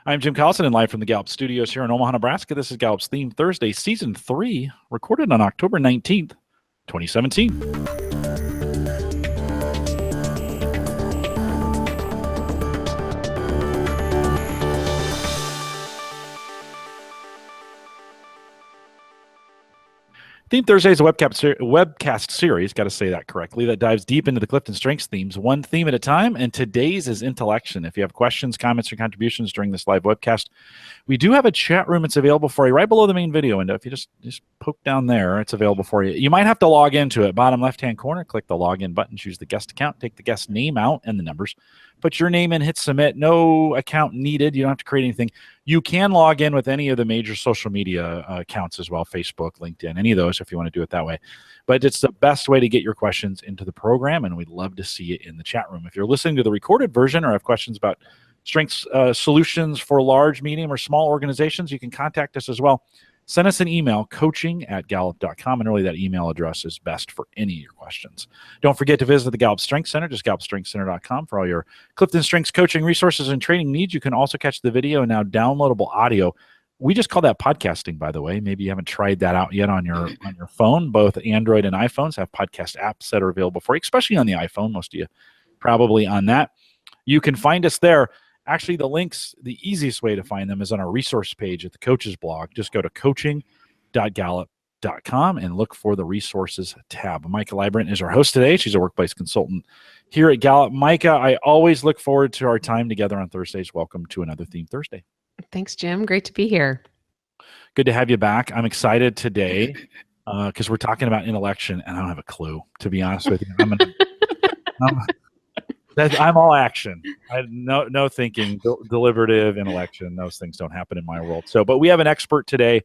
I'm Jim Collison, and live from the Gallup studios here in Omaha, Nebraska. This is Gallup's Theme Thursday, Season 3, recorded on October 19th, 2017. Theme Thursday is a webcast series, got to say that correctly, that dives deep into the CliftonStrengths themes, one theme at a time, and today's is Intellection. If you have questions, comments, or contributions during this live webcast, we do have a chat room. It's available for you right below the main video window. If you just poke down there, it's available for you. You might have to log into it. Bottom left-hand corner, click the login button, choose the guest account, take the guest name out and the numbers, put your name in, hit submit. No account needed. You don't have to create anything. You can log in with any of the major social media accounts as well, Facebook, LinkedIn, any of those if you want to do it that way. But it's the best way to get your questions into the program, and we'd love to see it in the chat room. If you're listening to the recorded version or have questions about strengths solutions for large, medium, or small organizations, you can contact us as well. Send us an email, coaching@gallup.com, and really that email address is best for any of your questions. Don't forget to visit the Gallup Strengths Center, just gallupstrengthscenter.com for all your CliftonStrengths coaching resources and training needs. You can also catch the video and now downloadable audio. We just call that podcasting, by the way. Maybe you haven't tried that out yet on your phone. Both Android and iPhones have podcast apps that are available for you, especially on the iPhone. Most of you probably on that. You can find us there. Actually, the links, the easiest way to find them is on our resource page at the Coaches blog. Just go to coaching.gallup.com and look for the resources tab. Maika Leibbrandt is our host today. She's a workplace consultant here at Gallup. Maika, I always look forward to our time together on Thursdays. Welcome to another Theme Thursday. Thanks, Jim. Great to be here. Good to have you back. I'm excited today because we're talking about intellection, and I don't have a clue, to be honest with you. I'm all action. I have no thinking, deliberative, intellection. Those things don't happen in my world. But we have an expert today.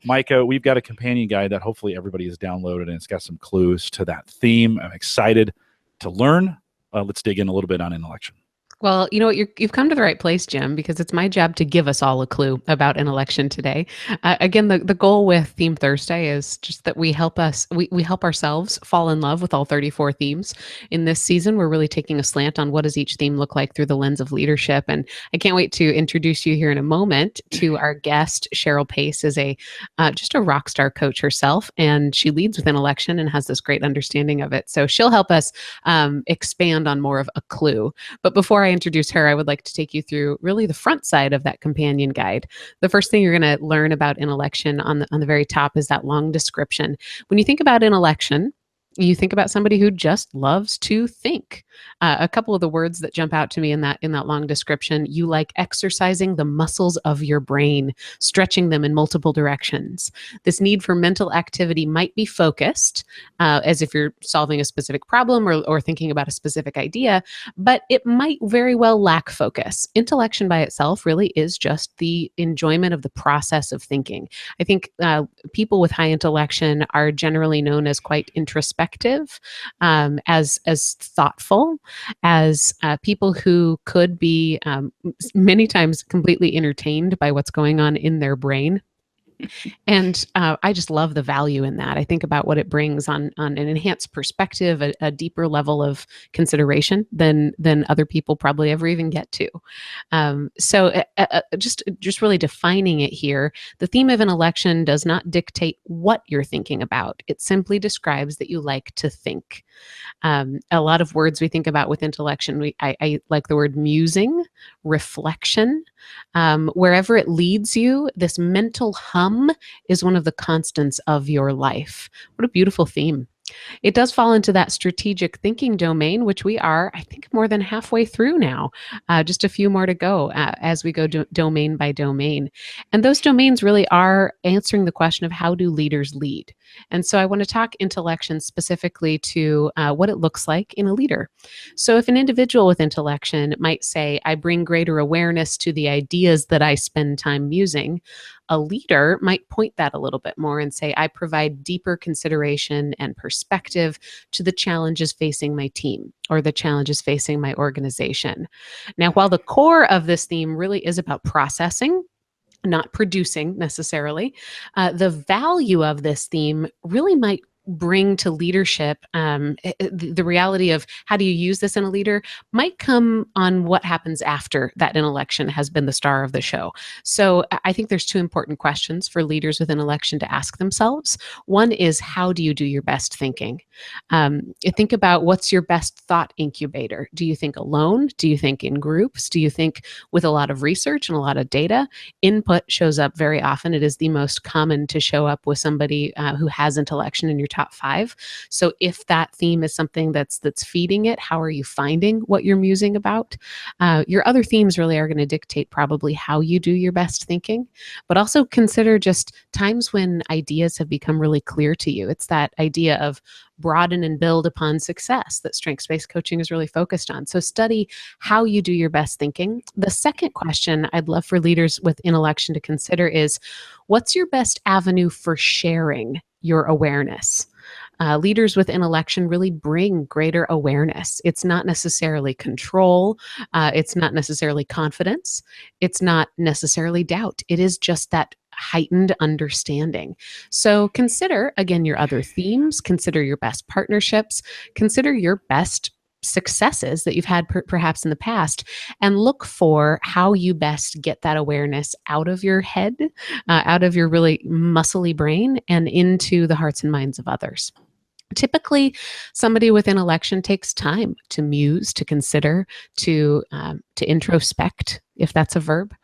Maika, we've got a companion guide that hopefully everybody has downloaded, and it's got some clues to that theme. I'm excited to learn. Let's dig in a little bit on intellection. Well, you know what? You've come to the right place, Jim, because it's my job to give us all a clue about intellection today. Again, the goal with Theme Thursday is just that we help ourselves fall in love with all 34 themes. In this season, we're really taking a slant on what does each theme look like through the lens of leadership. And I can't wait to introduce you here in a moment to our guest. Cheryl Pace is just a rock star coach herself, and she leads with intellection and has this great understanding of it. So she'll help us expand on more of a clue. But before I introduce her, I would like to take you through really the front side of that companion guide. The first thing you're going to learn about intellection on the very top is that long description. When you think about intellection, you think about somebody who just loves to think. A couple of the words that jump out to me in that long description: you like exercising the muscles of your brain, stretching them in multiple directions. This need for mental activity might be focused, as if you're solving a specific problem or thinking about a specific idea, but it might very well lack focus. Intellection by itself really is just the enjoyment of the process of thinking. I think people with high intellection are generally known as quite introspective, as thoughtful, as people who could be many times completely entertained by what's going on in their brain. And I just love the value in that. I think about what it brings on an enhanced perspective, a deeper level of consideration than other people probably ever even get to. Just really defining it here, the theme of intellection does not dictate what you're thinking about. It simply describes that you like to think. A lot of words we think about with intellection, I like the word musing, reflection. Wherever it leads you, this mental hum is one of the constants of your life. What a beautiful theme. It does fall into that strategic thinking domain, which we are, I think, more than halfway through now. Just a few more to go as we go domain by domain. And those domains really are answering the question of how do leaders lead? And so I want to talk intellection specifically to what it looks like in a leader. So if an individual with intellection might say, I bring greater awareness to the ideas that I spend time musing, a leader might point that a little bit more and say, I provide deeper consideration and perspective to the challenges facing my team or the challenges facing my organization. Now, while the core of this theme really is about processing, not producing necessarily, the value of this theme really might bring to leadership, the reality of how do you use this in a leader might come on what happens after that intellection has been the star of the show. So I think there's two important questions for leaders with intellection to ask themselves. One is, how do you do your best thinking? Think about, what's your best thought incubator? Do you think alone? Do you think in groups? Do you think with a lot of research and a lot of data? Input shows up very often. It is the most common to show up with somebody who has intellection in your top 5. So if that theme is something that's feeding it, how are you finding what you're musing about? Your other themes really are going to dictate probably how you do your best thinking, but also consider just times when ideas have become really clear to you. It's that idea of broaden and build upon success that strengths-based coaching is really focused on. So study how you do your best thinking. The second question I'd love for leaders with intellection to consider is, what's your best avenue for sharing your awareness? Leaders with intellection really bring greater awareness. It's not necessarily control. It's not necessarily confidence. It's not necessarily doubt. It is just that heightened understanding. So consider, again, your other themes, consider your best partnerships, consider your best successes that you've had perhaps in the past, and look for how you best get that awareness out of your head, out of your really muscly brain, and into the hearts and minds of others. Typically, somebody with intellection takes time to muse, to consider, to introspect, if that's a verb.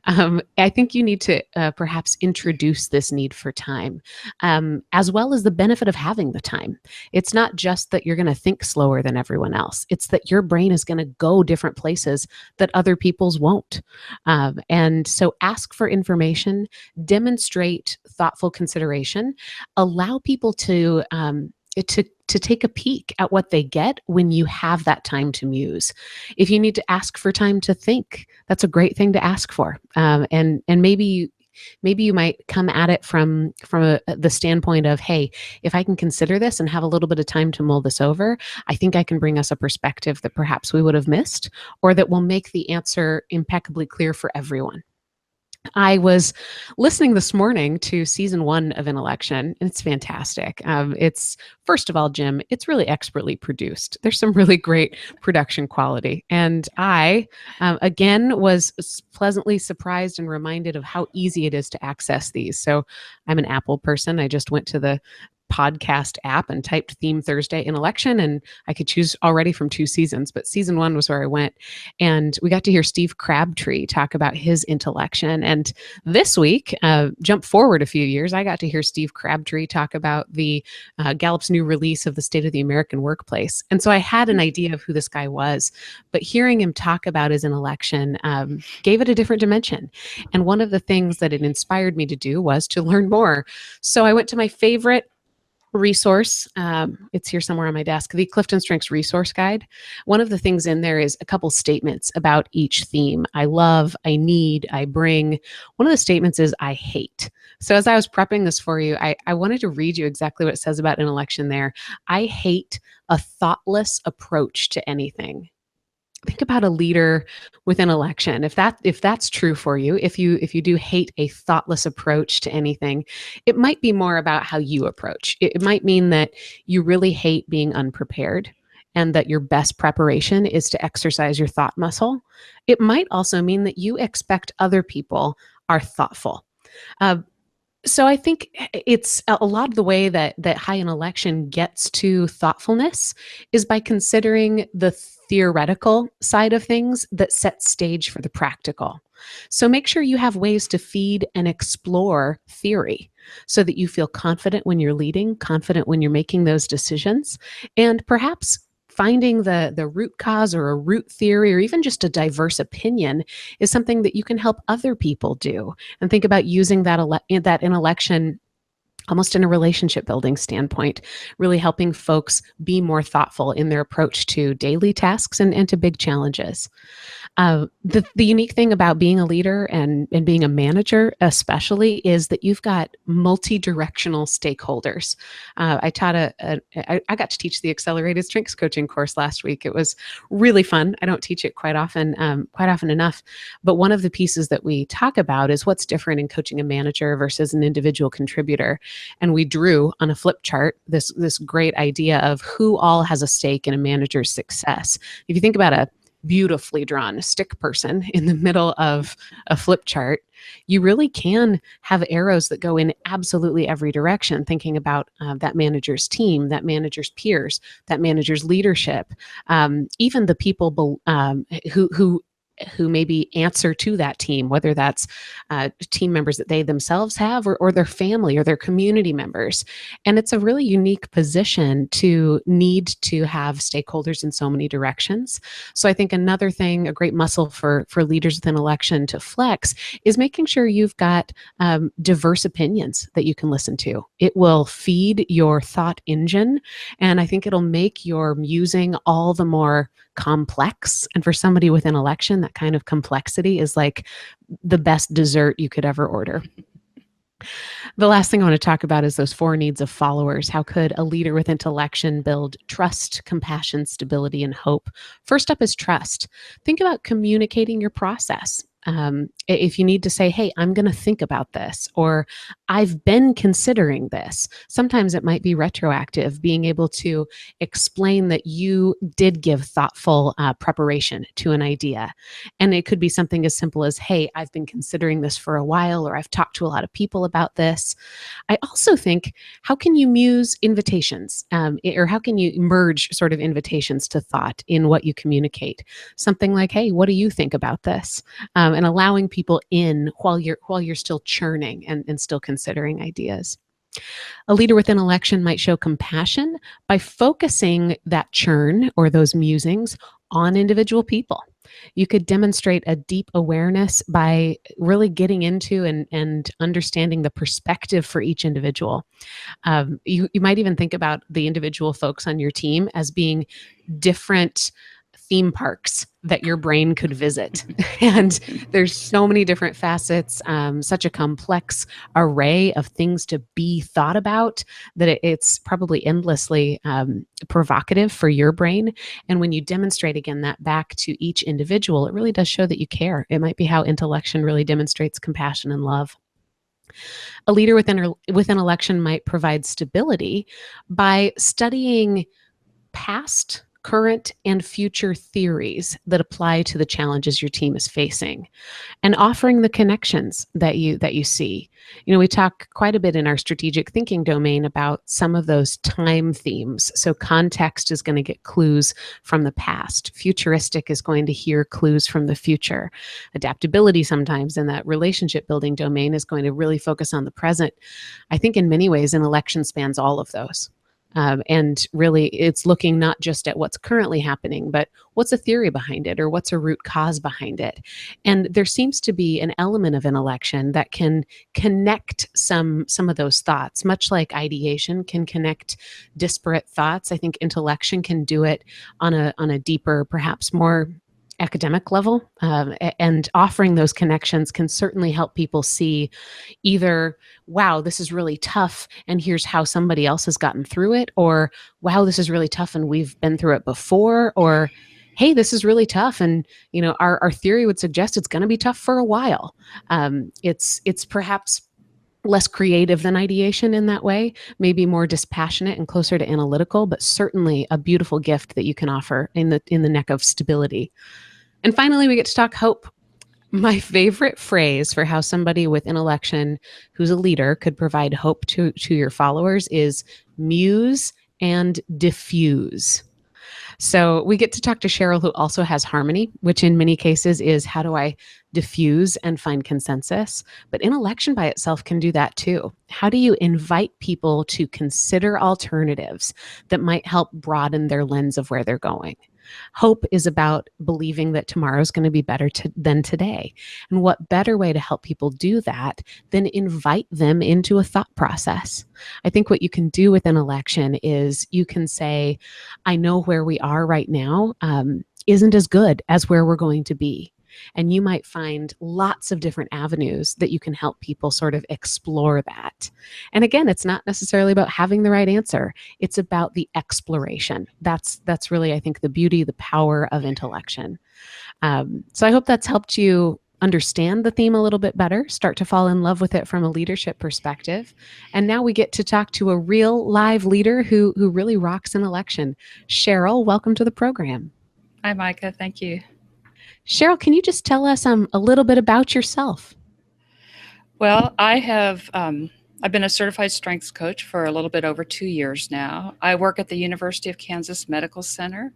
I think you need to perhaps introduce this need for time, as well as the benefit of having the time. It's not just that you're going to think slower than everyone else. It's that your brain is going to go different places that other people's won't. And so ask for information, demonstrate thoughtful consideration, allow people to take a peek at what they get when you have that time to muse. If you need to ask for time to think, that's a great thing to ask for. And maybe you might come at it from the standpoint of, hey, if I can consider this and have a little bit of time to mull this over, I think I can bring us a perspective that perhaps we would have missed, or that will make the answer impeccably clear for everyone. I was listening this morning to season 1 of Intellection, and it's fantastic. It's, first of all, Jim, it's really expertly produced. There's some really great production quality. And I, again, was pleasantly surprised and reminded of how easy it is to access these. So I'm an Apple person. I just went to the podcast app and typed Theme Thursday Intellection, and I could choose already from 2 seasons, but season 1 was where I went, and we got to hear Steve Crabtree talk about his intellection. And this week, jump forward a few years, I got to hear Steve Crabtree talk about the Gallup's new release of the State of the American Workplace. And so I had an idea of who this guy was, but hearing him talk about his intellection gave it a different dimension. And one of the things that it inspired me to do was to learn more. So I went to my favorite resource. It's here somewhere on my desk, the CliftonStrengths resource guide. One of the things in there is a couple statements about each theme. I love, I need, I bring. One of the statements is, I hate. So as I was prepping this for you, I wanted to read you exactly what it says about intellection there. I hate a thoughtless approach to anything. Think about a leader with intellection. If that's true for you, if you do hate a thoughtless approach to anything, it might be more about how you approach. It might mean that you really hate being unprepared, and that your best preparation is to exercise your thought muscle. It might also mean that you expect other people are thoughtful. So I think it's a lot of the way that high intellection gets to thoughtfulness is by considering the theoretical side of things that set stage for the practical. So make sure you have ways to feed and explore theory so that you feel confident when you're leading, confident when you're making those decisions, and perhaps finding the root cause or a root theory or even just a diverse opinion is something that you can help other people do. And think about using that intellection almost in a relationship building standpoint, really helping folks be more thoughtful in their approach to daily tasks and to big challenges. The unique thing about being a leader and being a manager especially is that you've got multi-directional stakeholders. I got to teach the Accelerated Strengths Coaching course last week. It was really fun. I don't teach it quite often enough, but one of the pieces that we talk about is what's different in coaching a manager versus an individual contributor. and we drew on a flip chart this great idea of who all has a stake in a manager's success. If you think about a beautifully drawn stick person in the middle of a flip chart, you really can have arrows that go in absolutely every direction, thinking about that manager's team, that manager's peers, that manager's leadership, even the people who maybe answer to that team, whether that's team members that they themselves have or their family or their community members. And it's a really unique position to need to have stakeholders in so many directions. So I think another thing, a great muscle for leaders within Intellection to flex is making sure you've got diverse opinions that you can listen to. It will feed your thought engine, and I think it'll make your musing all the more complex. And for somebody with Intellection, that kind of complexity is like the best dessert you could ever order. The last thing I want to talk about is those 4 needs of followers. How could a leader with Intellection build trust, compassion, stability, and hope? First up is trust. Think about communicating your process. If you need to say, hey, I'm going to think about this, or I've been considering this. Sometimes it might be retroactive, being able to explain that you did give thoughtful preparation to an idea. And it could be something as simple as, hey, I've been considering this for a while, or I've talked to a lot of people about this. I also think, how can you muse invitations, or how can you merge sort of invitations to thought in what you communicate? Something like, hey, what do you think about this? And allowing people in while you're still churning and still considering ideas. A leader with Intellection might show compassion by focusing that churn or those musings on individual people. You could demonstrate a deep awareness by really getting into and understanding the perspective for each individual. You might even think about the individual folks on your team as being different theme parks that your brain could visit. And there's so many different facets, such a complex array of things to be thought about that it's probably endlessly provocative for your brain. And when you demonstrate, again, that back to each individual, it really does show that you care. It might be how Intellection really demonstrates compassion and love. A leader with Intellection might provide stability by studying past, current, and future theories that apply to the challenges your team is facing, and offering the connections that you see. You know, we talk quite a bit in our strategic thinking domain about some of those time themes. So context is going to get clues from the past. Futuristic is going to hear clues from the future. Adaptability sometimes in that relationship building domain is going to really focus on the present. I think in many ways, Intellection spans all of those. And really, it's looking not just at what's currently happening, but what's a theory behind it, or what's a root cause behind it. And there seems to be an element of Intellection that can connect some of those thoughts, much like ideation can connect disparate thoughts. I think Intellection can do it on a deeper, perhaps more academic level, and offering those connections can certainly help people see either, wow, this is really tough and here's how somebody else has gotten through it, or wow, this is really tough and we've been through it before, or hey, this is really tough and our theory would suggest it's going to be tough for a while. It's perhaps less creative than ideation in that way, maybe more dispassionate and closer to analytical, but certainly a beautiful gift that you can offer in the neck of stability. And finally, we get to talk hope. My favorite phrase for how somebody with Intellection who's a leader could provide hope to your followers is muse and diffuse. So we get to talk to Cheryl, who also has harmony, which in many cases is, how do I diffuse and find consensus? But Intellection by itself can do that too. How do you invite people to consider alternatives that might help broaden their lens of where they're going? Hope is about believing that tomorrow is going to be better than today. And what better way to help people do that than invite them into a thought process? I think what you can do with Intellection is you can say, I know where we are right now isn't as good as where we're going to be. And you might find lots of different avenues that you can help people sort of explore that. And again, it's not necessarily about having the right answer. It's about the exploration. That's really, I think, the beauty, the power of Intellection. So I hope that's helped you understand the theme a little bit better, start to fall in love with it from a leadership perspective. And now we get to talk to a real live leader who really rocks an election. Cheryl, welcome to the program. Hi, Maika. Thank you. Cheryl, can you just tell us a little bit about yourself? Well, I've been a certified strengths coach for a little bit over 2 years now. I work at the University of Kansas Medical Center.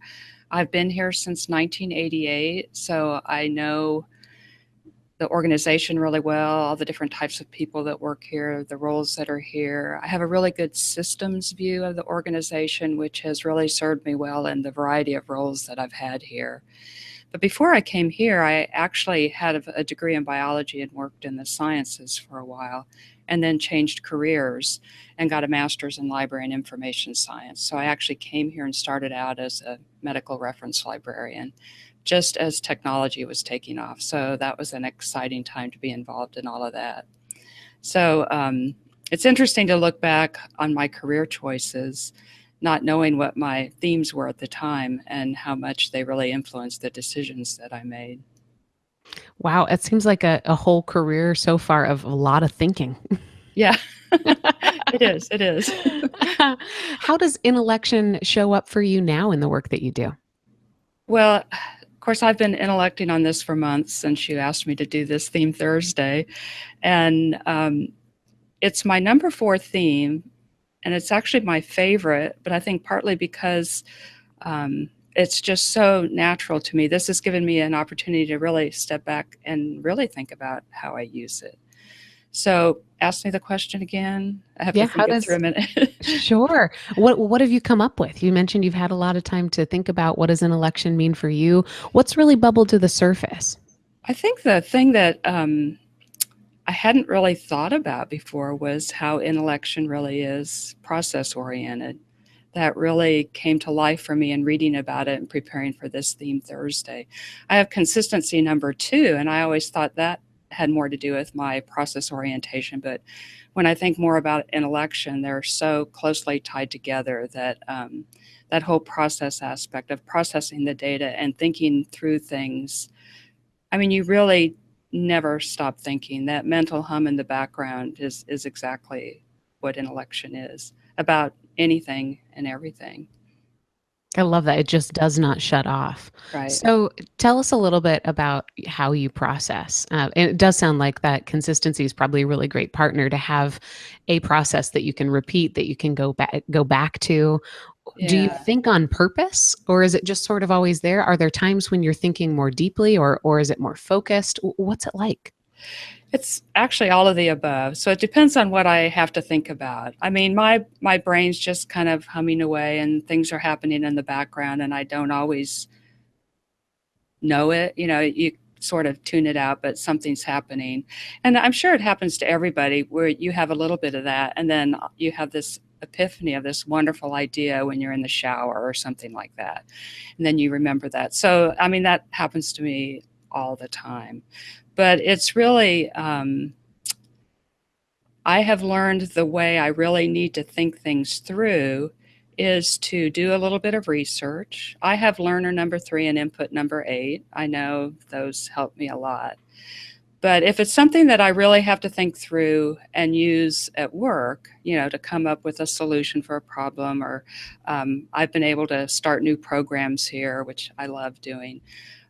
I've been here since 1988, so I know the organization really well, all the different types of people that work here, the roles that are here. I have a really good systems view of the organization, which has really served me well in the variety of roles that I've had here. But before I came here, I actually had a degree in biology and worked in the sciences for a while, and then changed careers and got a master's in library and information science. So I actually came here and started out as a medical reference librarian, just as technology was taking off. So that was an exciting time to be involved in all of that. So it's interesting to look back on my career choices, not knowing what my themes were at the time and how much they really influenced the decisions that I made. Wow, it seems like a whole career so far of a lot of thinking. Yeah, it is. It is. How does Intellection show up for you now in the work that you do? Well, of course, I've been intellecting on this for months since you asked me to do this theme Thursday. And it's my number 4 theme, and it's actually my favorite, but I think partly because it's just so natural to me. This has given me an opportunity to really step back and really think about how I use it. So ask me the question again. I have to think it through a minute. Sure. What have you come up with? You mentioned you've had a lot of time to think about what does an election mean for you. What's really bubbled to the surface? I think the thing that I hadn't really thought about before was how Intellection really is process-oriented. That really came to life for me in reading about it and preparing for this theme Thursday. I have consistency number 2, and I always thought that had more to do with my process orientation. But when I think more about Intellection, they're so closely tied together that that whole process aspect of processing the data and thinking through things, I mean, you really never stop thinking. That mental hum in the background is exactly what Intellection is, about anything and everything. I love that. It just does not shut off. Right. So tell us a little bit about how you process. And it does sound like that consistency is probably a really great partner to have a process that you can repeat, that you can go back to. Yeah. Do you think on purpose, or is it just sort of always there? Are there times when you're thinking more deeply, or is it more focused? What's it like? It's actually all of the above. So it depends on what I have to think about. I mean, my brain's just kind of humming away and things are happening in the background and I don't always know it. You know, you sort of tune it out, but something's happening. And I'm sure it happens to everybody where you have a little bit of that and then you have this epiphany of this wonderful idea when you're in the shower or something like that. And then you remember that. So, I mean, that happens to me all the time. But it's really, I have learned the way I really need to think things through is to do a little bit of research. I have learner number 3 and input number 8. I know those help me a lot. But if it's something that I really have to think through and use at work, you know, to come up with a solution for a problem, or I've been able to start new programs here, which I love doing.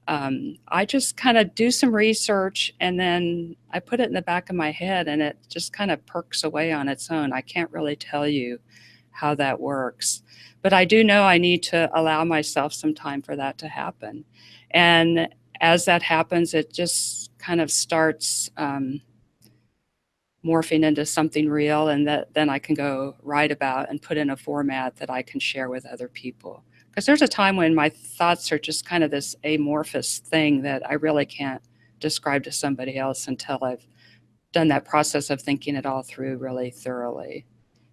I just kind of do some research and then I put it in the back of my head and it just kind of perks away on its own. I can't really tell you how that works, but I do know I need to allow myself some time for that to happen. And as that happens, it just kind of starts morphing into something real, and that then I can go write about and put in a format that I can share with other people. Because there's a time when my thoughts are just kind of this amorphous thing that I really can't describe to somebody else until I've done that process of thinking it all through really thoroughly.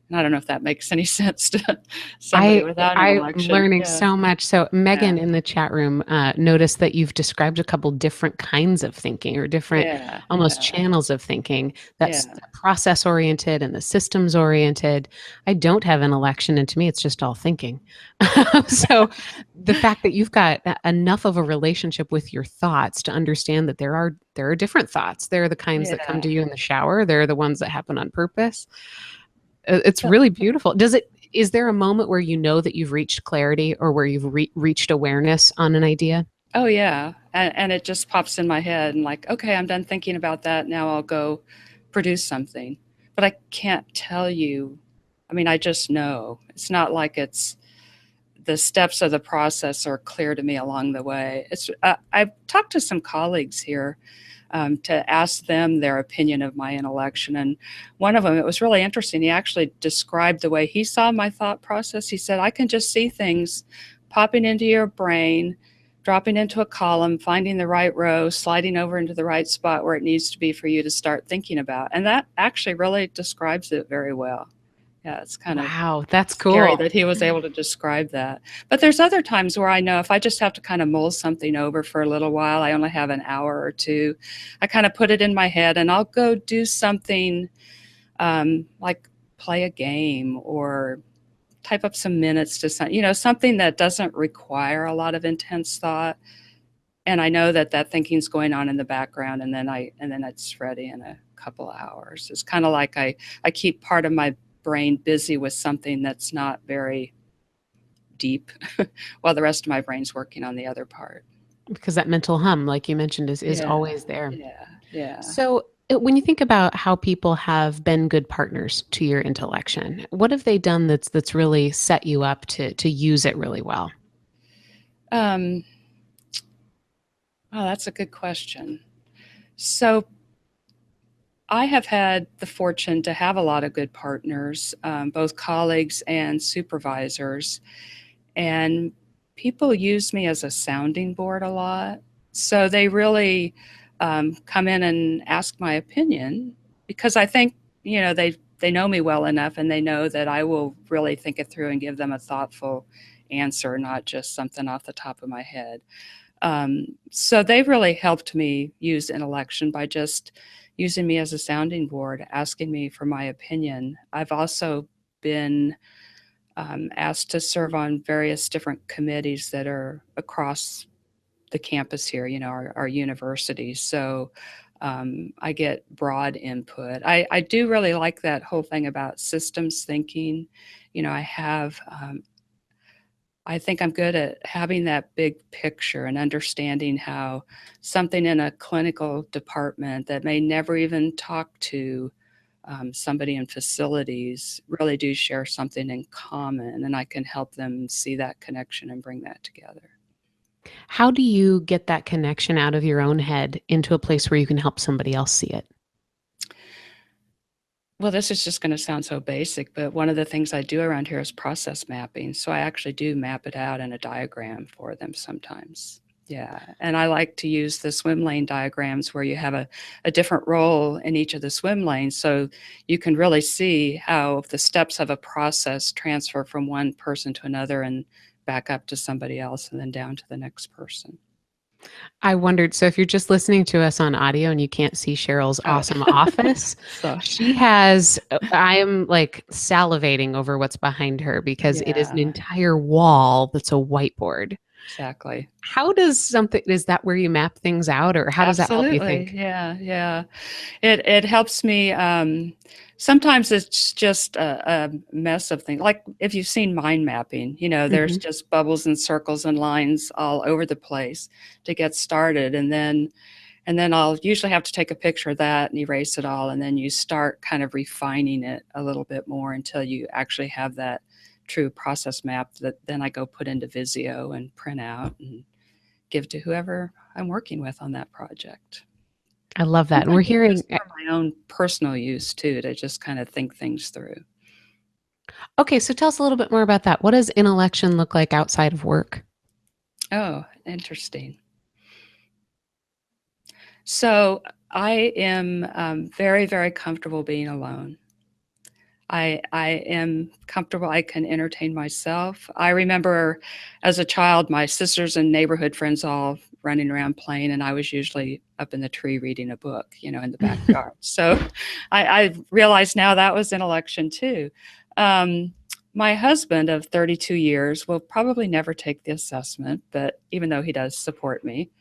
And I don't know if that makes any sense to somebody without an election. I'm learning so much. So Megan in the chat room noticed that you've described a couple different kinds of thinking, or different almost channels of thinking. That's process oriented and the systems oriented. I don't have an election, and to me, it's just all thinking. So the fact that you've got enough of a relationship with your thoughts to understand that there are there are different thoughts. There are the kinds that come to you in the shower. There are the ones that happen on purpose. It's really beautiful. Is there a moment where you know that you've reached clarity or where you've reached awareness on an idea? Oh, yeah. And it just pops in my head and like, okay, I'm done thinking about that. Now I'll go produce something. But I can't tell you. I mean, I just know. It's not like it's the steps of the process are clear to me along the way. I've talked to some colleagues here to ask them their opinion of my intellection. And one of them, it was really interesting. He actually described the way he saw my thought process. He said, I can just see things popping into your brain, dropping into a column, finding the right row, sliding over into the right spot where it needs to be for you to start thinking about. And that actually really describes it very well. Yeah, it's kind of that's scary cool that he was able to describe that. But there's other times where I know if I just have to kind of mull something over for a little while, I only have an hour or two, I kind of put it in my head and I'll go do something like play a game or type up some minutes to something that doesn't require a lot of intense thought. And I know that thinking's going on in the background, and then it's ready in a couple hours. It's kind of like I keep part of my brain busy with something that's not very deep while the rest of my brain's working on the other part. Because that mental hum, like you mentioned, is always there. Yeah. So when you think about how people have been good partners to your intellection, what have they done that's really set you up to use it really well? Oh, that's a good question. So I have had the fortune to have a lot of good partners, both colleagues and supervisors, and people use me as a sounding board a lot. So they really come in and ask my opinion because I think, they know me well enough and they know that I will really think it through and give them a thoughtful answer, not just something off the top of my head. So they've really helped me use Intellection by just using me as a sounding board, asking me for my opinion. I've also been asked to serve on various different committees that are across the campus here, our university. So I get broad input. I do really like that whole thing about systems thinking. I think I'm good at having that big picture and understanding how something in a clinical department that may never even talk to somebody in facilities really do share something in common, and I can help them see that connection and bring that together. How do you get that connection out of your own head into a place where you can help somebody else see it? Well, this is just going to sound so basic, but one of the things I do around here is process mapping. So I actually do map it out in a diagram for them sometimes. Yeah. And I like to use the swim lane diagrams where you have a different role in each of the swim lanes. So you can really see how the steps of a process transfer from one person to another and back up to somebody else and then down to the next person. I wondered, so if you're just listening to us on audio and you can't see Cheryl's awesome office, she has, I am like salivating over what's behind her because it is an entire wall that's a whiteboard. Exactly. How does is that where you map things out, or how does that help you think? Yeah. It helps me. Sometimes it's just a mess of things. Like if you've seen mind mapping, there's just bubbles and circles and lines all over the place to get started. And then I'll usually have to take a picture of that and erase it all. And then you start kind of refining it a little bit more until you actually have that true process map that then I go put into Visio and print out and give to whoever I'm working with on that project. I love that. And we're hearing for my own personal use too, to just kind of think things through. Okay, so tell us a little bit more about that. What does Intellection look like outside of work? Oh, interesting. So I am very, very comfortable being alone. I am comfortable. I can entertain myself. I remember as a child, my sisters and neighborhood friends all running around playing, and I was usually up in the tree reading a book, in the backyard. So I realize now that was Intellection too. My husband of 32 years will probably never take the assessment, but even though he does support me,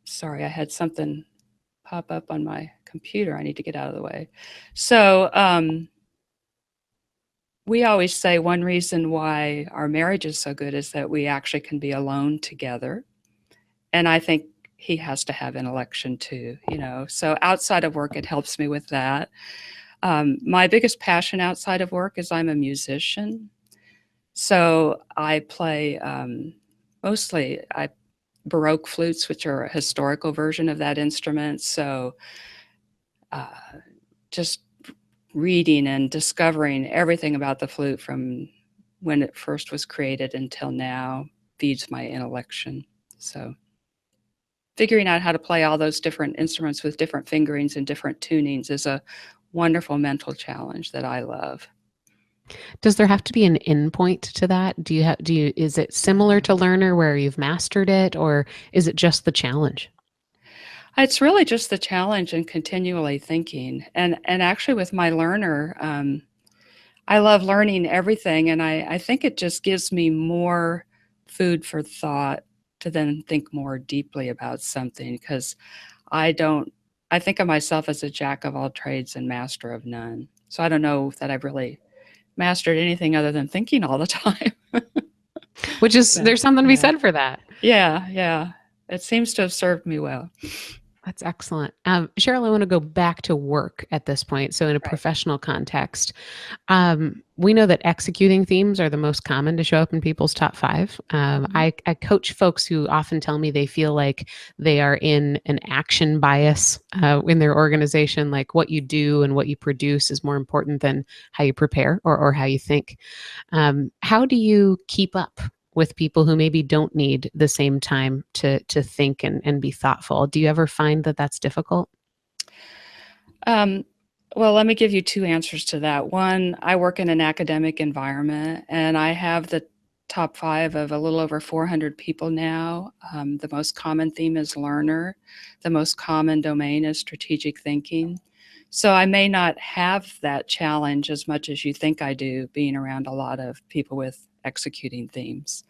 sorry, I had something pop up on my computer. I need to get out of the way. So we always say one reason why our marriage is so good is that we actually can be alone together. And I think he has to have intellection too, you know. So outside of work, it helps me with that. My biggest passion outside of work is I'm a musician. So I play mostly Baroque flutes, which are a historical version of that instrument. So just reading and discovering everything about the flute from when it first was created until now feeds my intellection. So figuring out how to play all those different instruments with different fingerings and different tunings is a wonderful mental challenge that I love. Does there have to be an endpoint to that? Is it similar to learner where you've mastered it, or is it just the challenge? It's really just the challenge and continually thinking. And actually with my learner, I love learning everything. And I think it just gives me more food for thought to then think more deeply about something, because I think of myself as a jack of all trades and master of none. So I don't know that I've really mastered anything other than thinking all the time. Which is, there's something to be said for that. Yeah. It seems to have served me well. That's excellent. Cheryl, I want to go back to work at this point. So in a professional context, we know that executing themes are the most common to show up in people's top 5. I coach folks who often tell me they feel like they are in an action bias in their organization, like what you do and what you produce is more important than how you prepare or how you think. How do you keep up with people who maybe don't need the same time to think and be thoughtful? Do you ever find that that's difficult? Well, let me give you 2 answers to that. One, I work in an academic environment, and I have the top 5 of a little over 400 people now. The most common theme is learner. The most common domain is strategic thinking. So I may not have that challenge as much as you think I do, being around a lot of people with executing themes.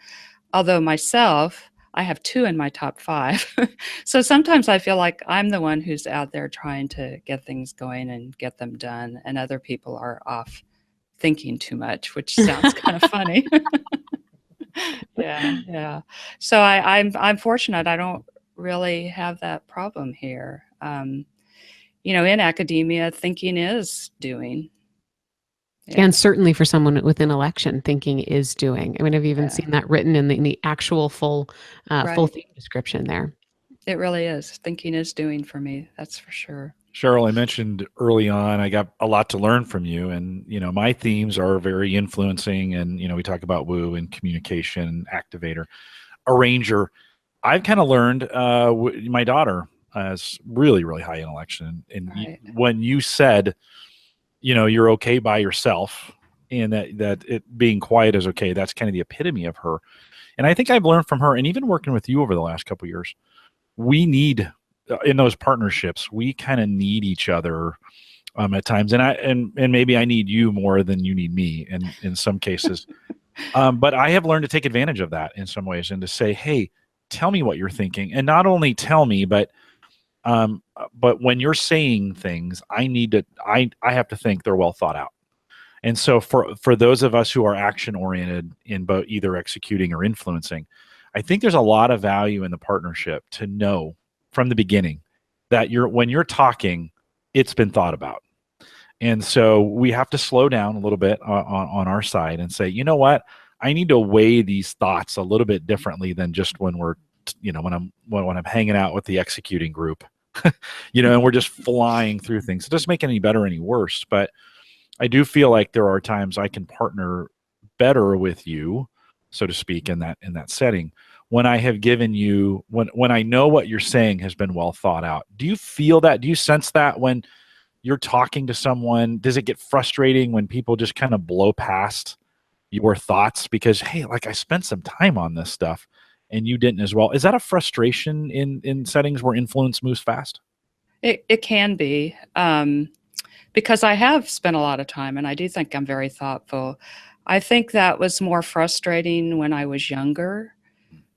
Although myself, I have 2 in my top 5. So sometimes I feel like I'm the one who's out there trying to get things going and get them done, and other people are off thinking too much, which sounds kind of funny. Yeah. So I'm fortunate. I don't really have that problem here. You know, in academia, thinking is doing. Yeah. And certainly for someone with intellection, thinking is doing. I mean, I've even seen that written in the actual full theme description there. It really is. Thinking is doing for me. That's for sure. Cheryl, I mentioned early on, I got a lot to learn from you, and my themes are very influencing, and we talk about woo and communication, activator, arranger. I've kind of learned my daughter has really, really high intellection, and when you said, you're okay by yourself, and that it being quiet is okay, that's kind of the epitome of her. And I think I've learned from her, and even working with you over the last couple of years, we need in those partnerships, we kind of need each other at times, and maybe I need you more than you need me in some cases. But I have learned to take advantage of that in some ways, and to say, hey, tell me what you're thinking, and not only tell me, but when you're saying things, I have to think they're well thought out. And so for those of us who are action oriented in both either executing or influencing, I think there's a lot of value in the partnership to know from the beginning that when you're talking, it's been thought about. And so we have to slow down a little bit on our side and say, you know what, I need to weigh these thoughts a little bit differently than just when we're, when I'm hanging out with the executing group, and we're just flying through things. It doesn't make it any better, any worse. But I do feel like there are times I can partner better with you, so to speak, in that setting, when I have given you, when I know what you're saying has been well thought out. Do you feel that? Do you sense that when you're talking to someone? Does it get frustrating when people just kind of blow past your thoughts because, hey, like I spent some time on this stuff and you didn't as well? Is that a frustration in settings where influence moves fast? It can be, because I have spent a lot of time, and I do think I'm very thoughtful. I think that was more frustrating when I was younger,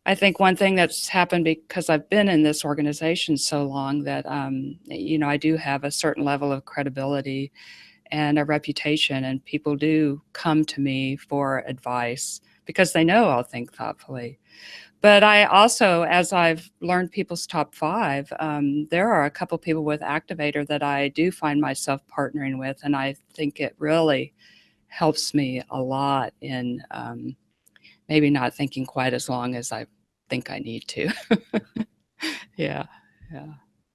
I think one thing that's happened because I've been in this organization so long that, I do have a certain level of credibility and a reputation, and people do come to me for advice because they know I'll think thoughtfully. But I also, as I've learned people's top 5, there are a couple people with Activator that I do find myself partnering with, and I think it really helps me a lot in maybe not thinking quite as long as I think I need to. Yeah.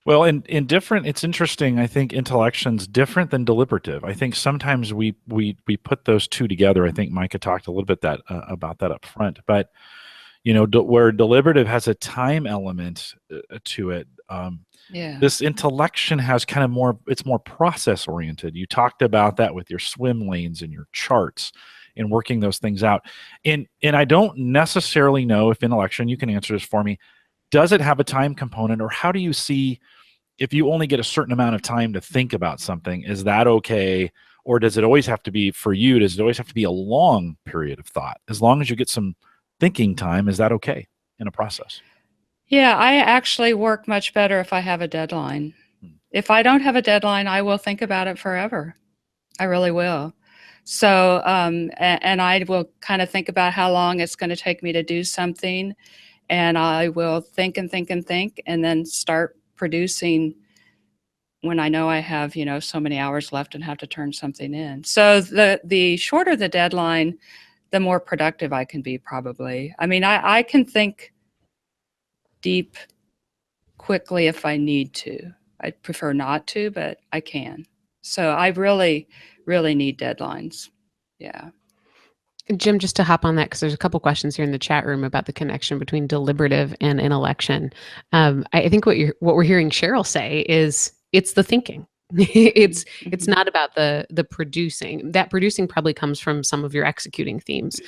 Well, in different, it's interesting. I think intellection's different than deliberative. I think sometimes we put those two together. I think Maika talked a little bit about that up front, but where deliberative has a time element to it. This intellection has kind of more, it's more process oriented. You talked about that with your swim lanes and your charts and working those things out. And I don't necessarily know if intellection, you can answer this for me, does it have a time component, or how do you see if you only get a certain amount of time to think about something, is that okay? Or does it always have to be, for you, does it always have to be a long period of thought? As long as you get some thinking time, is that okay in a process? Yeah, I actually work much better if I have a deadline. If I don't have a deadline, I will think about it forever. I really will. So, and I will kind of think about how long it's going to take me to do something. And I will think and think and think, and then start producing when I know I have, so many hours left and have to turn something in. So the shorter the deadline, the more productive I can be, probably. I mean, I can think deep quickly if I need to. I prefer not to, but I can. So I really, really need deadlines. Yeah. Jim, just to hop on that, because there's a couple questions here in the chat room about the connection between deliberative and intellection. I think what we're hearing Cheryl say is it's the thinking. It's not about the producing. That producing probably comes from some of your executing themes.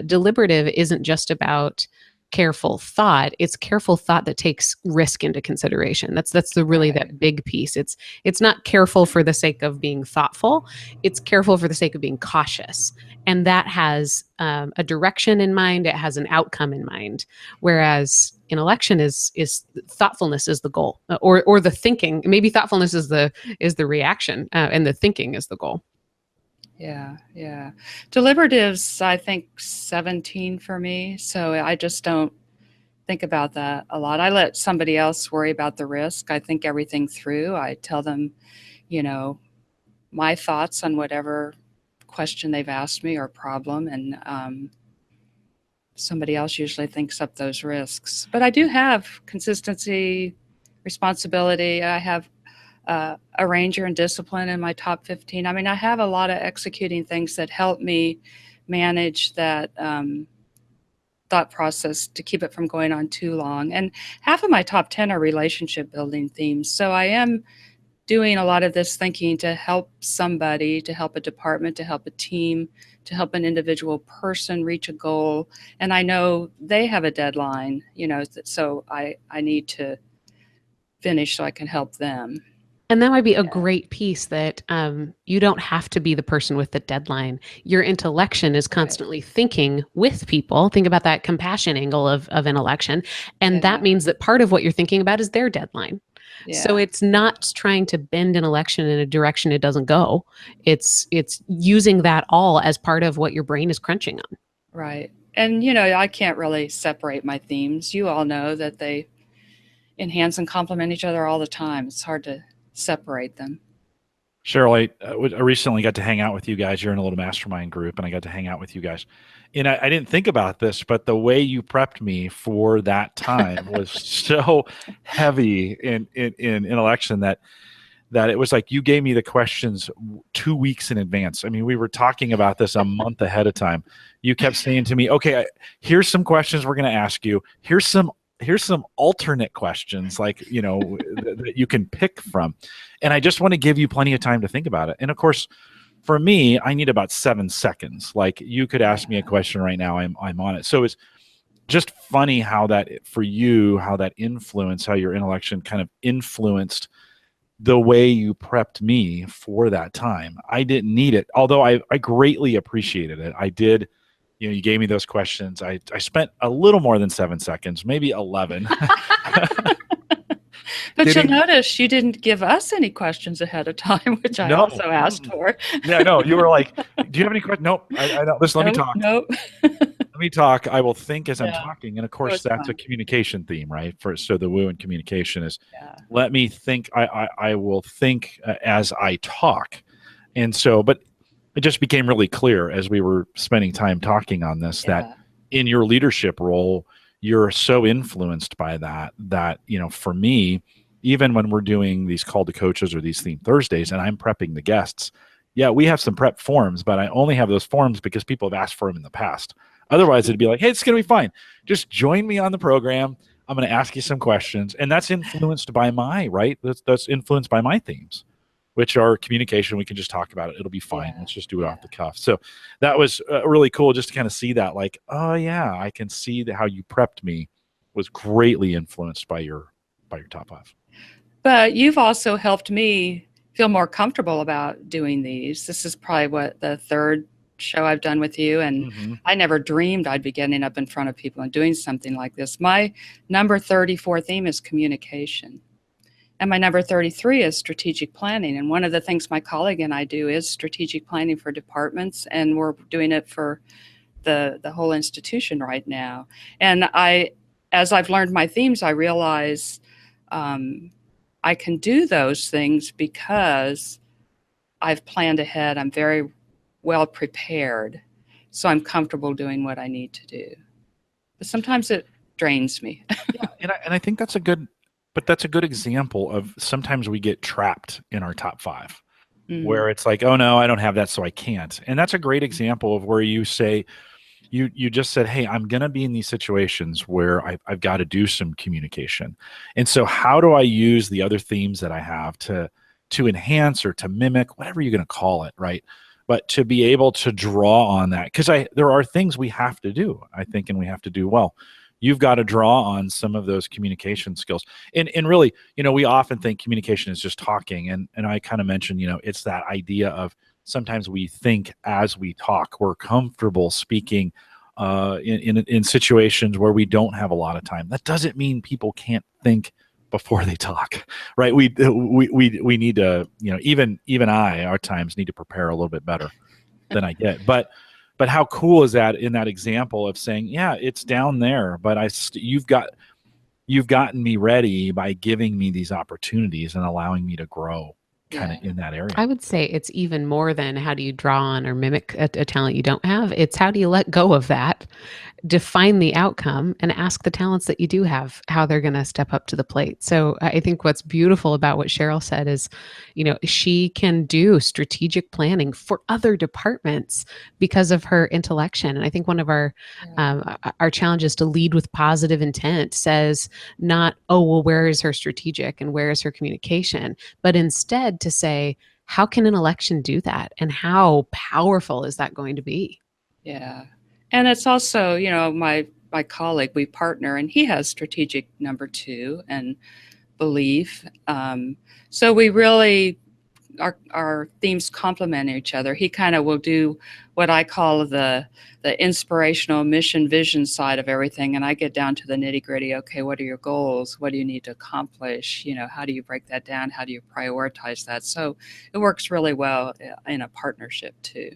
Deliberative isn't just about careful thought. It's careful thought that takes risk into consideration. That's the really that big piece. It's not careful for the sake of being thoughtful. It's careful for the sake of being cautious. And that has a direction in mind. It has an outcome in mind. Whereas intellection is thoughtfulness is the goal, or the thinking. Maybe thoughtfulness is the reaction, and the thinking is the goal. Yeah. Deliberatives, I think 17 for me. So I just don't think about that a lot. I let somebody else worry about the risk. I think everything through. I tell them, my thoughts on whatever question they've asked me or problem, and somebody else usually thinks up those risks. But I do have consistency, responsibility. I have arranger and discipline in my top 15. I mean, I have a lot of executing things that help me manage that thought process to keep it from going on too long. And half of my top 10 are relationship building themes. So I am doing a lot of this thinking to help somebody, to help a department, to help a team, to help an individual person reach a goal. And I know they have a deadline, so I need to finish so I can help them. And that might be a great piece that you don't have to be the person with the deadline. Your intellection is constantly thinking with people. Think about that compassion angle of intellection. And that means that part of what you're thinking about is their deadline. Yeah. So it's not trying to bend intellection in a direction it doesn't go. It's using that all as part of what your brain is crunching on. Right. And, I can't really separate my themes. You all know that they enhance and complement each other all the time. It's hard to separate them. Cheryl, I recently got to hang out with you guys. You're in a little mastermind group, and I got to hang out with you guys. And I didn't think about this, but the way you prepped me for that time was so heavy in intellection that it was like you gave me the questions 2 weeks in advance. I mean, we were talking about this a month ahead of time. You kept saying to me, okay, here's some questions we're going to ask you. Here's some alternate questions, like, that you can pick from. And I just want to give you plenty of time to think about it. And of course, for me, I need about 7 seconds. Like, you could ask me a question right now, I'm on it. So it's just funny how that, for you, how that influenced, how your intellection kind of influenced the way you prepped me for that time. I didn't need it, although I greatly appreciated it. I did you gave me those questions. I spent a little more than 7 seconds, maybe 11. But you'll notice you didn't give us any questions ahead of time, which I also asked for. Yeah, no, you were like, do you have any questions? Nope. I don't. Listen, let me talk. Nope. Let me talk. I will think as I'm talking. And of course, that's fun. a communication theme, right? So the woo in communication is let me think. I will think as I talk. And so, but it just became really clear as we were spending time talking on this that in your leadership role, you're so influenced by that, for me, even when we're doing these call to coaches or these theme Thursdays and I'm prepping the guests, we have some prep forms, but I only have those forms because people have asked for them in the past. Otherwise, it'd be like, hey, it's going to be fine. Just join me on the program. I'm going to ask you some questions. And that's influenced by that's influenced by my themes, which are communication. We can just talk about it. It'll be fine. Let's just do it off the cuff. So that was really cool just to kind of see that, like, oh yeah, I can see that how you prepped me was greatly influenced by your top 5. But you've also helped me feel more comfortable about doing these. This is probably the 3rd show I've done with you, and I never dreamed I'd be getting up in front of people and doing something like this. My number 34 theme is communication. And my number 33 is strategic planning. And one of the things my colleague and I do is strategic planning for departments, and we're doing it for the whole institution right now. And as I've learned my themes, I realize I can do those things because I've planned ahead. I'm very well prepared. So I'm comfortable doing what I need to do. But sometimes it drains me. And I think that's a good example of sometimes we get trapped in our top 5 where it's like, oh no, I don't have that, so I can't. And that's a great example of where you say, you just said, hey, I'm going to be in these situations where I've got to do some communication. And so how do I use the other themes that I have to enhance or to mimic, whatever you're going to call it, right? But to be able to draw on that, because there are things we have to do, I think, and we have to do well. You've got to draw on some of those communication skills. And really, we often think communication is just talking. And I kind of mentioned, it's that idea of sometimes we think as we talk. We're comfortable speaking in situations where we don't have a lot of time. That doesn't mean people can't think before they talk, right? We need to, even I, our times, need to prepare a little bit better than I get. But how cool is that in that example of saying, yeah, it's down there, but you've gotten me ready by giving me these opportunities and allowing me to grow kind of in that area. I would say it's even more than how do you draw on or mimic a talent you don't have. It's how do you let go of that, define the outcome, and ask the talents that you do have how they're going to step up to the plate. So I think what's beautiful about what Cheryl said is, she can do strategic planning for other departments because of her intellection. And I think one of our challenges to lead with positive intent says not, oh, well, where is her strategic and where is her communication, but instead to say, how can an election do that? And how powerful is that going to be? Yeah. And it's also, my colleague, we partner, and he has strategic number 2 and belief. So we really, our themes complement each other. He kind of will do what I call the inspirational mission vision side of everything. And I get down to the nitty gritty. Okay, what are your goals? What do you need to accomplish? How do you break that down? How do you prioritize that? So it works really well in a partnership too.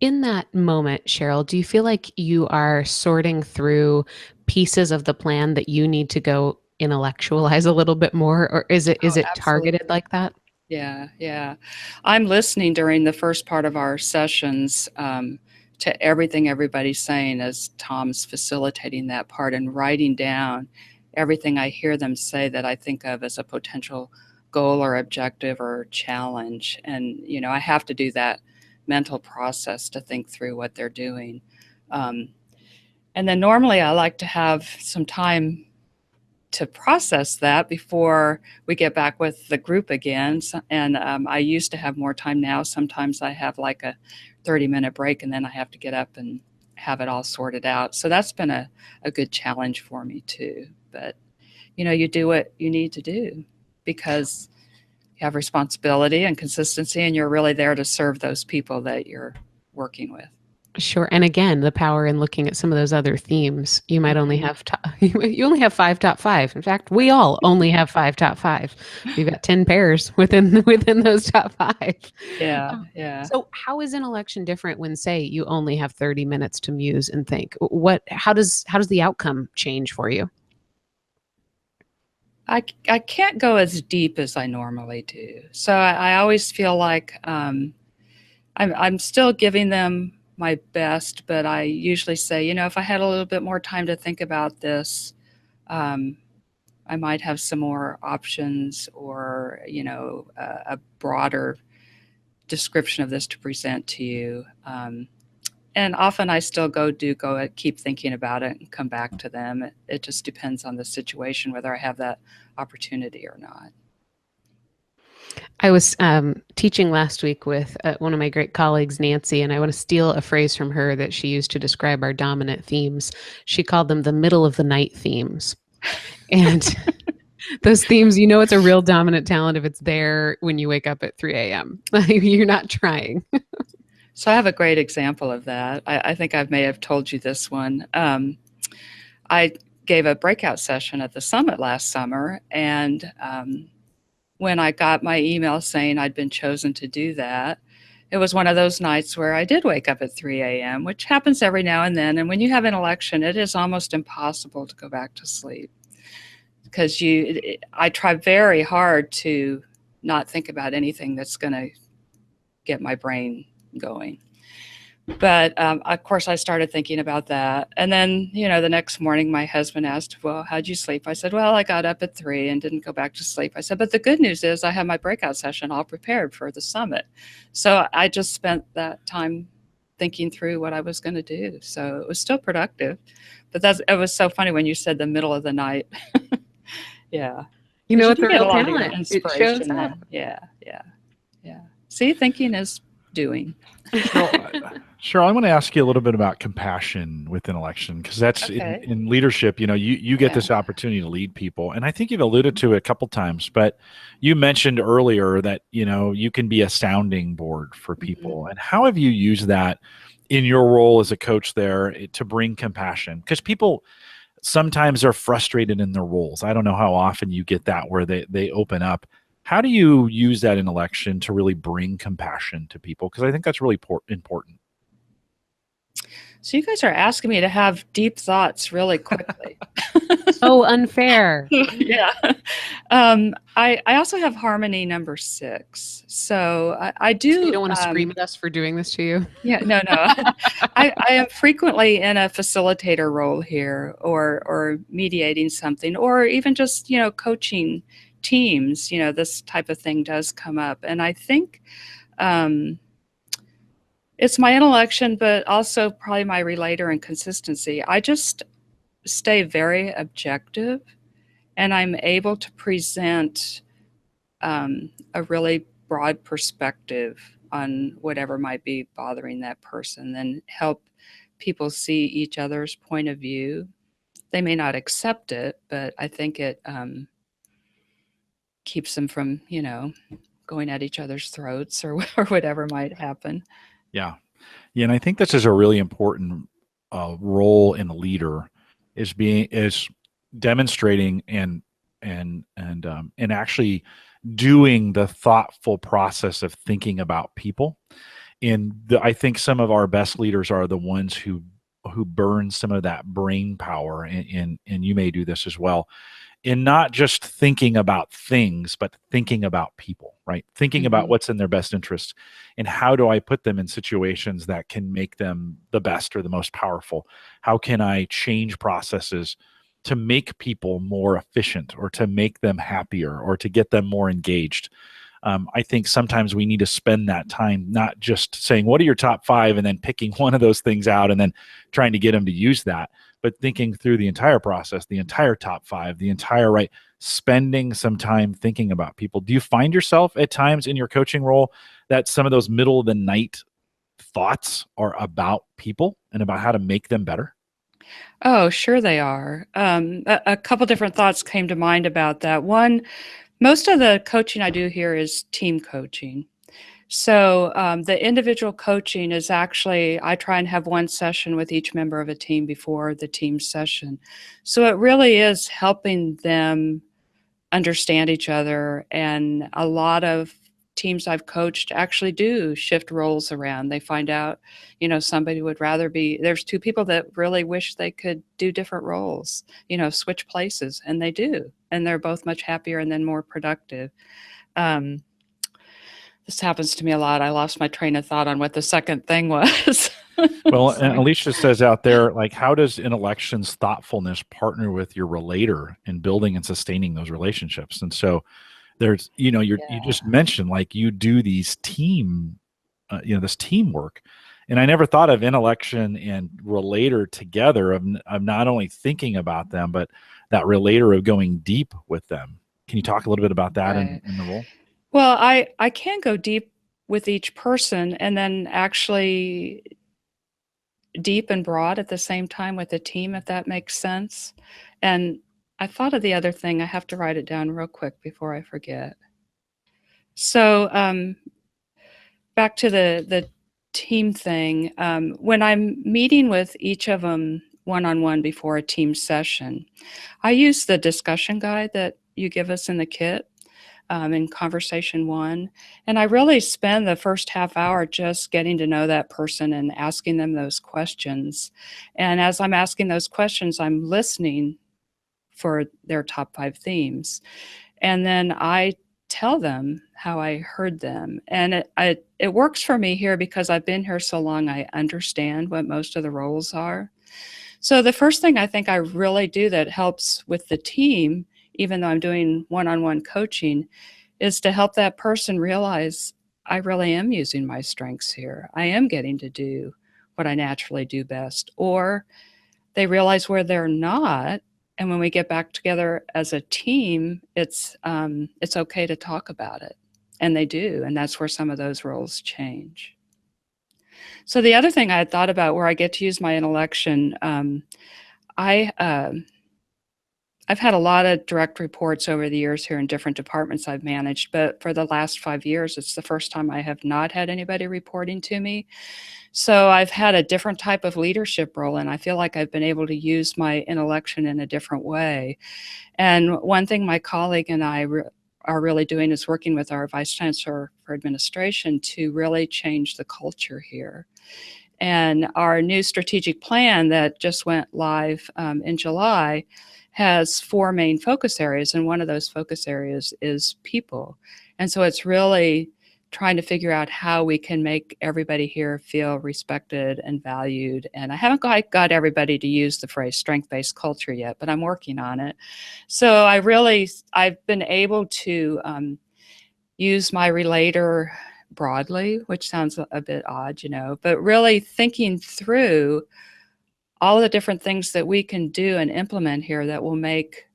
In that moment, Cheryl, do you feel like you are sorting through pieces of the plan that you need to go intellectualize a little bit more, or is it targeted like that? Yeah. I'm listening during the first part of our sessions to everything everybody's saying as Tom's facilitating that part, and writing down everything I hear them say that I think of as a potential goal or objective or challenge. And, I have to do that mental process to think through what they're doing. And then normally I like to have some time to process that before we get back with the group again. And I used to have more time. Now sometimes I have like a 30-minute break, and then I have to get up and have it all sorted out. So that's been a good challenge for me too. But, you do what you need to do because you have responsibility and consistency, and you're really there to serve those people that you're working with. Sure. And again, the power in looking at some of those other themes. You might only have you only have 5 top 5. In fact, we all only have 5 top 5. We've got 10 pairs within those top 5. Yeah, Um, yeah. So how is an election different when, say, you only have 30 minutes to muse and think? How does the outcome change for you? I can't go as deep as I normally do. So I always feel like I'm still giving them my best, but I usually say, if I had a little bit more time to think about this, um, I might have some more options or, a broader description of this to present to you. And often I still keep thinking about it and come back to them. It just depends on the situation, whether I have that opportunity or not. I was teaching last week with one of my great colleagues, Nancy, and I want to steal a phrase from her that she used to describe our dominant themes. She called them the middle of the night themes. And those themes, it's a real dominant talent if it's there when you wake up at 3 a.m. You're not trying. So I have a great example of that. I think I may have told you this one. I gave a breakout session at the summit last summer, and when I got my email saying I'd been chosen to do that, it was one of those nights where I did wake up at 3 a.m., which happens every now and then. And when you have an election, it is almost impossible to go back to sleep because I try very hard to not think about anything that's going to get my brain going. But of course, I started thinking about that. And then, the next morning, my husband asked, well, how'd you sleep? I said, well, I got up at 3 and didn't go back to sleep. I said, but the good news is I have my breakout session all prepared for the summit. So I just spent that time thinking through what I was going to do. So it was still productive. But it was so funny when you said the middle of the night. Yeah. It's do a get real lot of talent. It shows up. Yeah. See, thinking is doing. Cheryl, I want to ask you a little bit about compassion within election, because that's Okay. in leadership. You get this opportunity to lead people, and I think you've alluded to it a couple times. But you mentioned earlier that you can be a sounding board for people, Mm-hmm. and how have you used that in your role as a coach there to bring compassion? Because people sometimes are frustrated in their roles. I don't know how often you get that where they open up. How do you use that in election to really bring compassion to people? Because I think that's really important. So you guys are asking me to have deep thoughts really quickly. So unfair. Yeah. I also have harmony number 6. So I do. So you don't want to scream at us for doing this to you? Yeah, no. I am frequently in a facilitator role here or mediating something or even just, coaching teams. This type of thing does come up. And I think it's my intellection, but also probably my relator and consistency. I just stay very objective and I'm able to present a really broad perspective on whatever might be bothering that person, then help people see each other's point of view. They may not accept it, but I think it keeps them from, going at each other's throats or whatever might happen. Yeah. And I think this is a really important role in a leader is demonstrating and actually doing the thoughtful process of thinking about people. I think some of our best leaders are the ones who burn some of that brain power, and you may do this as well, in not just thinking about things, but thinking about people, right? Thinking about what's in their best interest and how do I put them in situations that can make them the best or the most powerful? How can I change processes to make people more efficient or to make them happier or to get them more engaged? I think sometimes we need to spend that time not just saying, what are your top 5 and then picking one of those things out and then trying to get them to use that, but thinking through the entire process, the entire top 5, spending some time thinking about people. Do you find yourself at times in your coaching role that some of those middle of the night thoughts are about people and about how to make them better? Oh, sure they are. A couple different thoughts came to mind about that. One, most of the coaching I do here is team coaching. So the individual coaching is actually, I try and have one session with each member of a team before the team session. So it really is helping them understand each other. And a lot of teams I've coached actually do shift roles around. They find out, somebody would rather be, there's two people that really wish they could do different roles, switch places, and they do. And they're both much happier and then more productive. This happens to me a lot. I lost my train of thought on what the second thing was. Well, and Alicia says out there, like, how does Intellection's thoughtfulness partner with your relator in building and sustaining those relationships? And so there's, you just mentioned, like, you do these this teamwork. And I never thought of Intellection and relator together, of not only thinking about them, but that relator of going deep with them. Can you talk a little bit about that in the role? Well, I can go deep with each person, and then actually deep and broad at the same time with the team, if that makes sense. And I thought of the other thing. I have to write it down real quick before I forget. So back to the team thing. When I'm meeting with each of them one-on-one before a team session, I use the discussion guide that you give us in the kit. In conversation one. And I really spend the first half hour just getting to know that person and asking them those questions. And as I'm asking those questions, I'm listening for their top 5 themes. And then I tell them how I heard them. And it works for me here because I've been here so long, I understand what most of the roles are. So the first thing I think I really do that helps with the team, even though I'm doing one-on-one coaching, is to help that person realize I really am using my strengths here. I am getting to do what I naturally do best. Or they realize where they're not. And when we get back together as a team, it's okay to talk about it. And they do. And that's where some of those roles change. So the other thing I had thought about where I get to use my intellection, I've had a lot of direct reports over the years here in different departments I've managed, but for the last 5 years, it's the first time I have not had anybody reporting to me. So I've had a different type of leadership role, and I feel like I've been able to use my intellection in a different way. And one thing my colleague and I are really doing is working with our Vice Chancellor for Administration to really change the culture here. And our new strategic plan that just went live in July has 4 main focus areas, and one of those focus areas is people. And so it's really trying to figure out how we can make everybody here feel respected and valued. And I haven't quite got everybody to use the phrase strength-based culture yet, but I'm working on it. So I've been able to use my relator broadly, which sounds a bit odd, but really thinking through all the different things that we can do and implement here that will make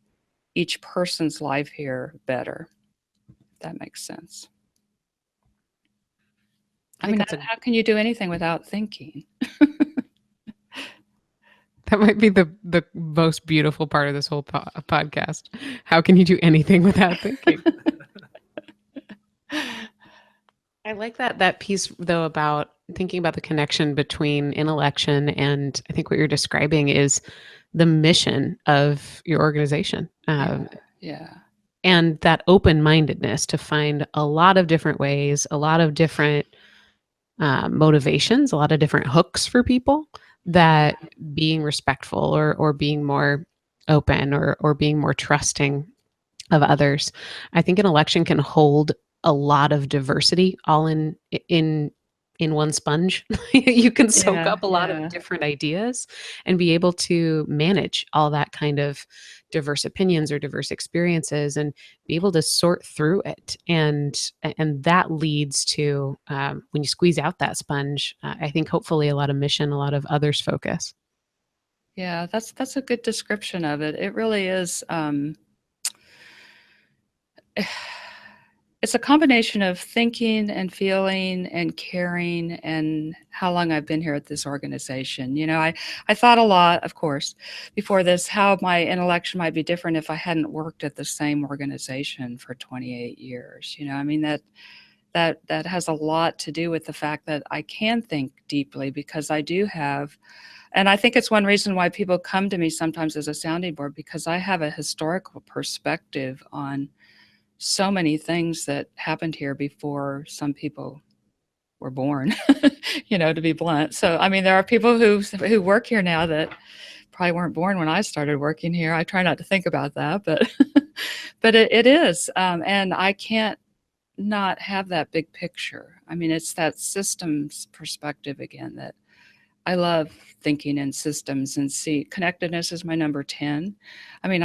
each person's life here better, if that makes sense. I mean, how can you do anything without thinking? That might be the most beautiful part of this whole podcast. How can you do anything without thinking? I like that piece, though, about thinking about the connection between intellection and I think what you're describing is the mission of your organization. Yeah. And that open-mindedness to find a lot of different ways, a lot of different motivations, a lot of different hooks for people, that being respectful or being more open or being more trusting of others. I think an election can hold a lot of diversity all in one sponge. You can soak up a lot of different ideas and be able to manage all that kind of diverse opinions or diverse experiences and be able to sort through it. And that leads to, when you squeeze out that sponge, I think hopefully a lot of mission, a lot of others focus. Yeah, that's a good description of it. It really is. It's a combination of thinking and feeling and caring and how long I've been here at this organization. I thought a lot, of course, before this, how my intellection might be different if I hadn't worked at the same organization for 28 years. I mean, that has a lot to do with the fact that I can think deeply, because I do have, and I think it's one reason why people come to me sometimes as a sounding board, because I have a historical perspective on so many things that happened here before some people were born, to be blunt. So, I mean, there are people who work here now that probably weren't born when I started working here. I try not to think about that, but but it is. And I can't not have that big picture. I mean, it's that systems perspective again that I love thinking in systems, and see connectedness is my number 10. I mean,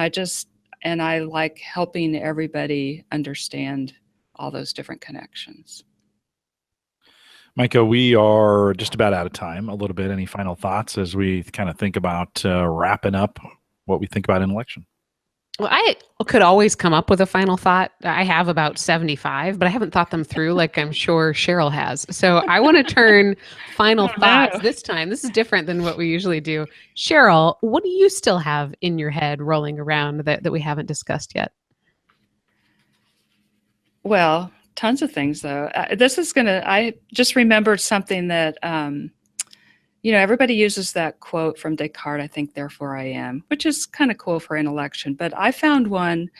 and I like helping everybody understand all those different connections. Maika, we are just about out of time a little bit. Any final thoughts as we kind of think about wrapping up what we think about an election? Well, I could always come up with a final thought. I have about 75, but I haven't thought them through like I'm sure Cheryl has. So I want to turn final thoughts this time. This is different than what we usually do. Cheryl, what do you still have in your head rolling around that we haven't discussed yet? Well, tons of things, though. I just remembered something that, everybody uses that quote from Descartes, I think, therefore I am, which is kind of cool for an election. But I found one,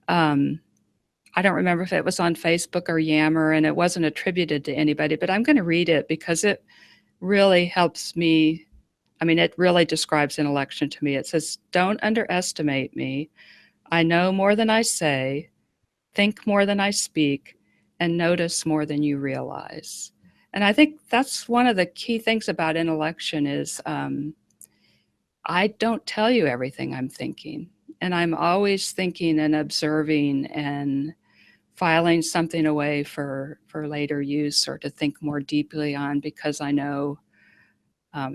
I don't remember if it was on Facebook or Yammer, and it wasn't attributed to anybody, but I'm going to read it because it really helps me. I mean, it really describes an election to me. It says, "Don't underestimate me. I know more than I say, think more than I speak, and notice more than you realize." And I think that's one of the key things about an election is I don't tell you everything I'm thinking. And I'm always thinking and observing and filing something away for later use or to think more deeply on, because I know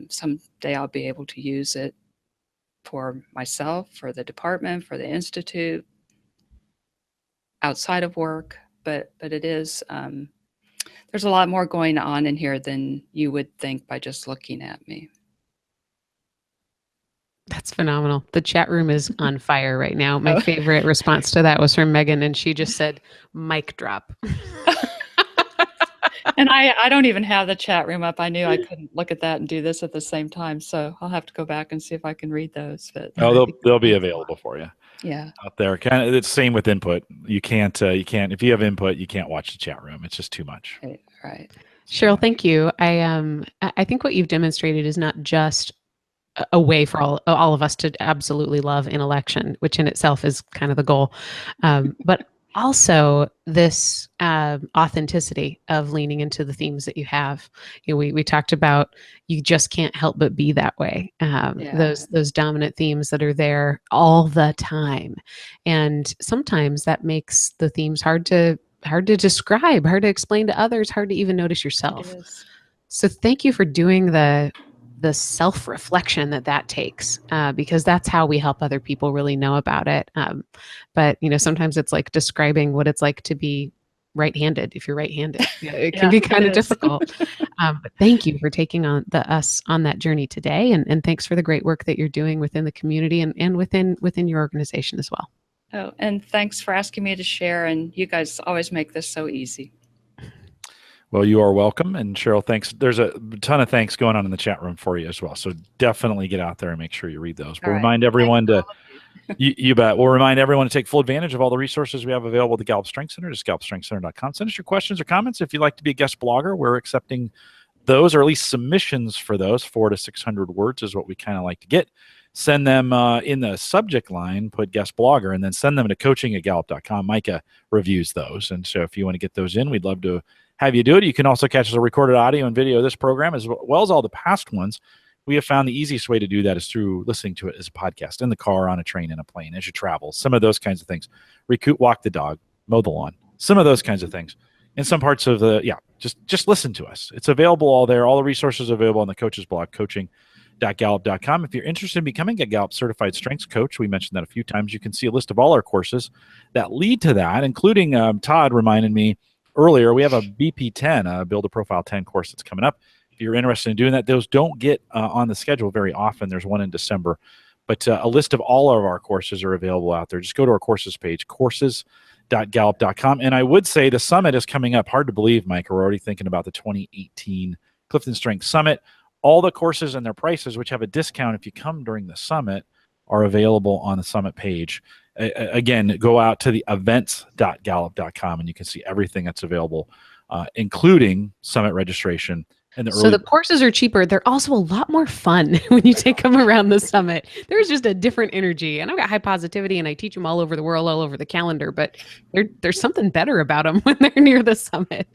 someday I'll be able to use it for myself, for the department, for the institute, outside of work. But it is, there's a lot more going on in here than you would think by just looking at me. That's phenomenal. The chat room is on fire right now. My favorite response to that was from Megan, and she just said, "Mic drop." And I don't even have the chat room up. I knew I couldn't look at that and do this at the same time, so I'll have to go back and see if I can read those. But they'll be available for you. Yeah, out there. Kind of, it's the same with input. You can't if you have input, you can't watch the chat room. It's just too much. Right. Cheryl, thank you. I think what you've demonstrated is not just a way for all of us to absolutely love an election, which in itself is kind of the goal, but also this authenticity of leaning into the themes that you have. We talked about you just can't help but be that way. Those dominant themes that are there all the time, and sometimes that makes the themes hard to describe, hard to explain to others, hard to even notice yourself. So thank you for doing the self-reflection that takes, because that's how we help other people really know about it. But sometimes it's like describing what it's like to be right-handed. If you're right-handed, it can be kind of difficult. But thank you for taking us on that journey today, and thanks for the great work that you're doing within the community and within your organization as well. Oh, and thanks for asking me to share. And you guys always make this so easy. Well, you are welcome. And Cheryl, thanks. There's a ton of thanks going on in the chat room for you as well. So definitely get out there and make sure you read those. We'll remind everyone to, you bet. We'll remind everyone to take full advantage of all the resources we have available at the Gallup Strength Center. Just gallupstrengthcenter.com. Send us your questions or comments. If you'd like to be a guest blogger, we're accepting those, or at least submissions for those. 400 to 600 words is what we kind of like to get. Send them in the subject line, put guest blogger, and then send them to coaching@gallup.com. Maika reviews those. And so if you want to get those in, we'd love to have you do it. You can also catch the recorded audio and video of this program as well as all the past ones. We have found the easiest way to do that is through listening to it as a podcast, in the car, on a train, in a plane, as you travel, some of those kinds of things. Walk the dog, mow the lawn, some of those kinds of things. In some parts of just listen to us. It's available all there. All the resources are available on the coach's blog, coaching.gallup.com. If you're interested in becoming a Gallup certified strengths coach, we mentioned that a few times, you can see a list of all our courses that lead to that, including Todd reminded me earlier, we have a BP10, a Build a Profile 10 course that's coming up. If you're interested in doing that, those don't get on the schedule very often. There's one in December. But a list of all of our courses are available out there. Just go to our courses page, courses.gallup.com. events.gallup.com. And I would say the summit is coming up. Hard to believe, Mike. We're already thinking about the 2018 Clifton Strengths Summit. All the courses and their prices, which have a discount if you come during the summit, are available on the summit page. Again, go out to the events.gallup.com and you can see everything that's available, including summit registration. And so the courses are cheaper. They're also a lot more fun when you take them around the summit. There's just a different energy. And I've got high positivity and I teach them all over the world, all over the calendar, but there's something better about them when they're near the summit.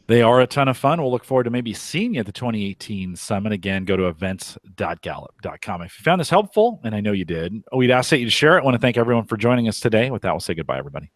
They are a ton of fun. We'll look forward to maybe seeing you at the 2018 summit. Again, go to events.gallup.com. If you found this helpful, and I know you did, we'd ask that you to share it. I want to thank everyone for joining us today. With that, we'll say goodbye, everybody.